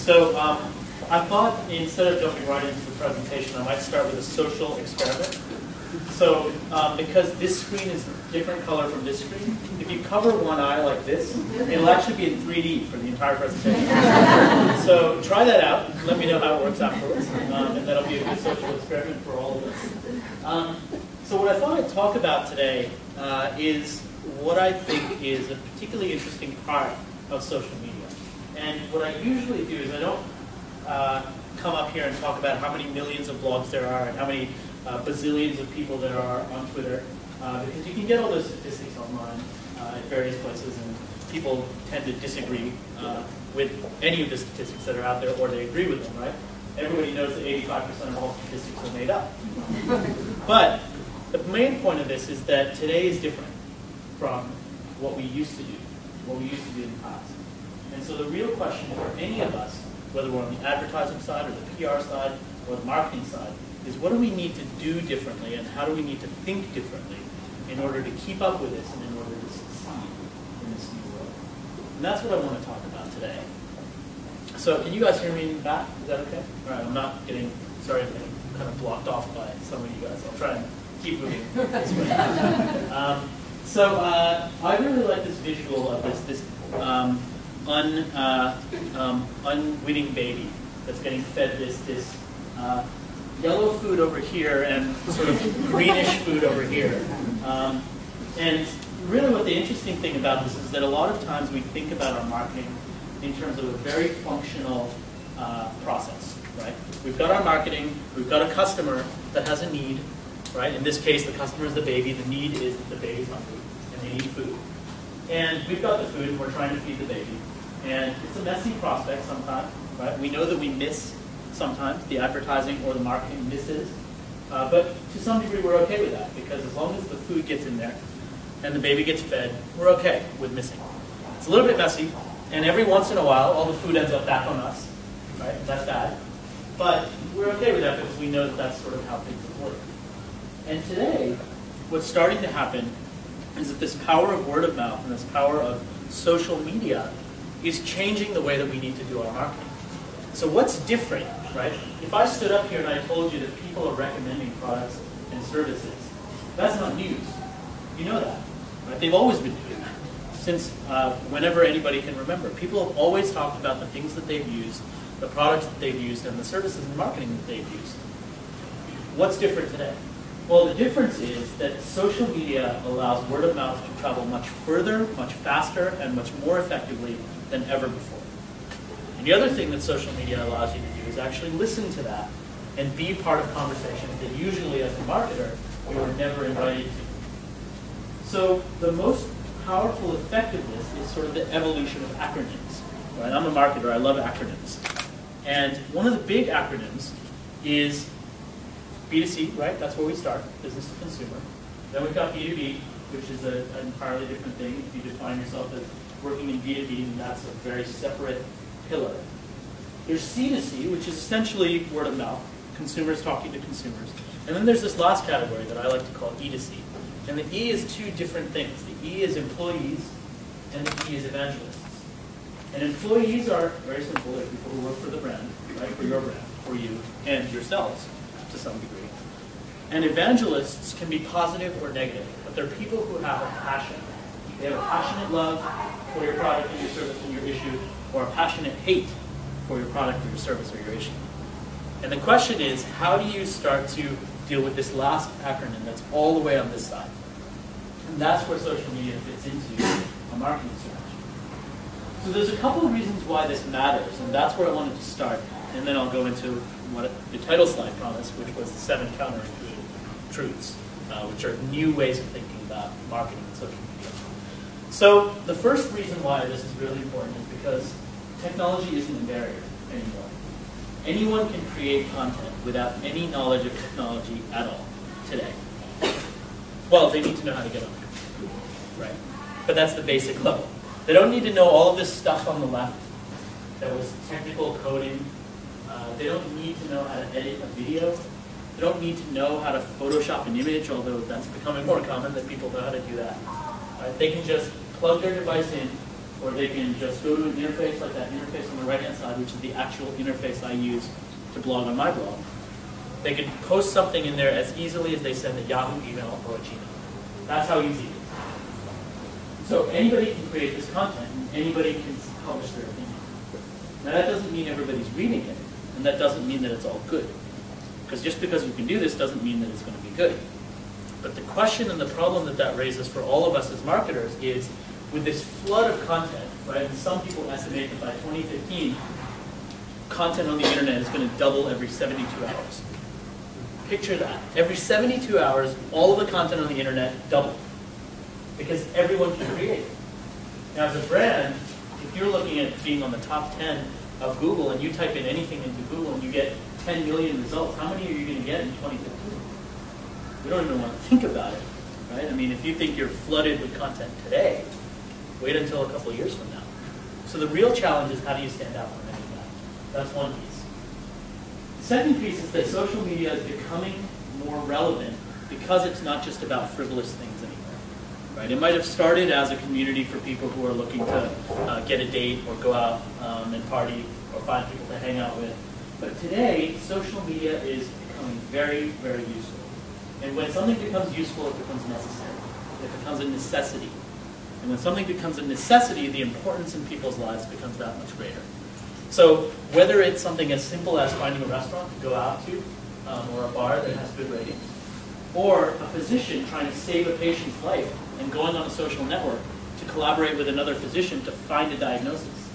So I thought instead of jumping right into the presentation, I might start with a social experiment. So because this screen is a different color from this screen, if you cover one eye like this, it'll actually be in 3D for the entire presentation. So try that out. Let me know how it works afterwards. And that'll be a good social experiment for all of us. So what I thought I'd talk about today is what I think is a particularly interesting part of social media. And what I usually do is I don't come up here and talk about how many millions of blogs there are and how many bazillions of people there are on Twitter, because you can get all those statistics online at various places, and people tend to disagree with any of the statistics that are out there, or they agree with them, right? Everybody knows that 85% of all statistics are made up. But the main point of this is that today is different from what we used to do, in the past. And so the real question for any of us, whether we're on the advertising side or the PR side or the marketing side, is what do we need to do differently, and how do we need to think differently in order to keep up with this and in order to succeed in this new world? And that's what I want to talk about today. So can you guys hear me in the back? Is that okay? All right, I'm not getting, sorry, I'm getting kind of blocked off by some of you guys. I'll try and keep moving this way. I really like this visual of this unwitting baby that's getting fed this yellow food over here and sort of greenish food over here. And really what the interesting thing about this is that a lot of times we think about our marketing in terms of a very functional process, right? We've got our marketing, we've got a customer that has a need, right? In this case, the customer is the baby. The need is that the baby's hungry and they need food. And we've got the food and we're trying to feed the baby. And it's a messy prospect sometimes, right? We know that we miss sometimes the advertising or the marketing misses. But to some degree we're okay with that, because as long as the food gets in there and the baby gets fed, we're okay with missing. It's a little bit messy, and every once in a while all the food ends up back on us, right? That's bad. But we're okay with that because we know that that's sort of how things work. And today, what's starting to happen is that this power of word of mouth and this power of social media is changing the way that we need to do our marketing. So what's different, right? If I stood up here and I told you that people are recommending products and services, that's not news. You know that, right? They've always been doing that since whenever anybody can remember. People have always talked about the things that they've used, the products that they've used, and the services and marketing that they've used. What's different today? Well, the difference is that social media allows word of mouth to travel much further, much faster, and much more effectively than ever before. And the other thing that social media allows you to do is actually listen to that and be part of conversations that usually, as a marketer, you were never invited to. So the most powerful effectiveness is sort of the evolution of acronyms. Right? I'm a marketer, I love acronyms. And one of the big acronyms is B2C, right? That's where we start, business to consumer. Then we've got B2B, which is an entirely different thing. If you define yourself as working in B2B, then that's a very separate pillar. There's C2C, which is essentially word of mouth, consumers talking to consumers. And then there's this last category that I like to call E2C. And the E is two different things. The E is employees, and the E is evangelists. And employees are very simple. They're people who work for the brand, right? For your brand, for you, and yourselves to some degree. And evangelists can be positive or negative, but they're people who have a passion. They have a passionate love for your product or your service or your issue, or a passionate hate for your product or your service or your issue. And the question is, how do you start to deal with this last acronym that's all the way on this side? And that's where social media fits into a marketing strategy. So there's a couple of reasons why this matters, and that's where I wanted to start. And then I'll go into what the title slide promised, which was the 7 counterintuitive truths, which are new ways of thinking about marketing and social media. So the first reason why this is really important is because technology isn't a barrier anymore. Anyone can create content without any knowledge of technology at all today. Well, they need to know how to get on the computer, right? But that's the basic level. They don't need to know all of this stuff on the left that was technical coding. They don't need to know how to edit a video. They don't need to know how to Photoshop an image, although that's becoming more common that people know how to do that. Right? They can just plug their device in, or they can just go to an interface like that interface on the right-hand side, which is the actual interface I use to blog on my blog. They can post something in there as easily as they send a Yahoo email or a Gmail. That's how easy it is. So anybody can create this content, and anybody can publish their opinion. Now that doesn't mean everybody's reading it, and that doesn't mean that it's all good. Because just because you can do this doesn't mean that it's going to be good. But the question and the problem that that raises for all of us as marketers is, with this flood of content, right, and some people estimate that by 2015, content on the internet is going to double every 72 hours. Picture that. Every 72 hours, all of the content on the internet doubled. Because everyone can create it. Now as a brand, if you're looking at being on the top 10 of Google and you type in anything into Google and you get 10 million results, how many are you going to get in 2015? We don't even want to think about it, right? I mean, if you think you're flooded with content today, wait until a couple of years from now. So the real challenge is, how do you stand out from any of that? That's one piece. The second piece is that social media is becoming more relevant because it's not just about frivolous things anymore. Right? It might have started as a community for people who are looking to get a date or go out and party or find people to hang out with. But today, social media is becoming very, very useful. And when something becomes useful, it becomes necessary. It becomes a necessity. And when something becomes a necessity, the importance in people's lives becomes that much greater. So whether it's something as simple as finding a restaurant to go out to, or a bar that has good ratings, or a physician trying to save a patient's life and going on a social network to collaborate with another physician to find a diagnosis,